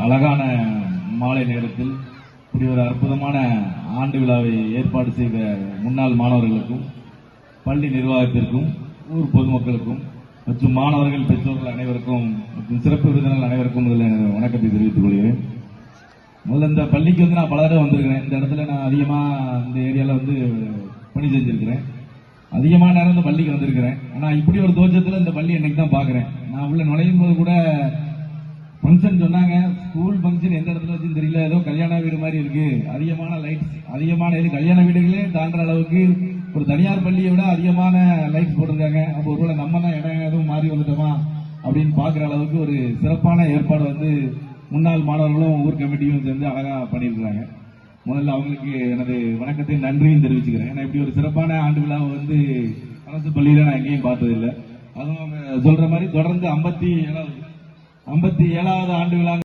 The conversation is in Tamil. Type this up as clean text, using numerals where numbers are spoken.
அழகான மாலை நேரத்தில் இப்படி ஒரு அற்புதமான ஆண்டு விழாவை ஏற்பாடு செய்த முன்னாள் மாணவர்களுக்கும் பள்ளி நிர்வாகத்திற்கும் ஊர் பொதுமக்களுக்கும் மற்றும் மாணவர்கள் பெற்றோர்கள் அனைவருக்கும் மற்றும் சிறப்பு விருந்தினர் அனைவருக்கும் முதல்ல வணக்கத்தை தெரிவித்துக் கொள்கிறேன். முதல்ல இந்த பள்ளிக்கு நான் பல தடவை வந்திருக்கிறேன். இந்த இடத்துல நான் அதிகமா இந்த ஏரியால பணி செஞ்சிருக்கிறேன். அதிகமான நேரம் இந்த பள்ளிக்கு வந்திருக்கிறேன். ஆனா இப்படி ஒரு தோற்றத்தில் இந்த பள்ளி இன்னைக்கு தான் பாக்குறேன். நான் உள்ள நுழையும் போது கூட ஃபங்க்ஷன் சொன்னாங்க. ஸ்கூல் ஃபங்க்ஷன் எந்த இடத்துல வச்சுன்னு தெரியல, ஏதோ கல்யாண வீடு மாதிரி இருக்கு. அதிகமான லைட்ஸ், அதிகமான கல்யாண வீடுகளே தாண்டுற அளவுக்கு ஒரு தனியார் பள்ளியை விட அதிகமான லைட்ஸ் போட்டிருக்காங்க. அப்போ ஒருவேளை நம்ம தான் இடம் எதுவும் மாறி வந்துட்டோமா அப்படின்னு பாக்குற அளவுக்கு ஒரு சிறப்பான ஏற்பாடு முன்னாள் மாணவர்களும் ஊர் கமிட்டியும் சேர்ந்து அழகா பண்ணியிருக்கிறாங்க. முதல்ல அவங்களுக்கு எனது வணக்கத்தையும் நன்றியும் தெரிவிச்சுக்கிறேன். ஏன்னா இப்படி ஒரு சிறப்பான ஆண்டு விழாவை அரசு பள்ளியில நான் எங்கேயும் பார்த்ததில்லை. அதுவும் அவங்க சொல்ற மாதிரி தொடர்ந்து 57வது ஆண்டு விழா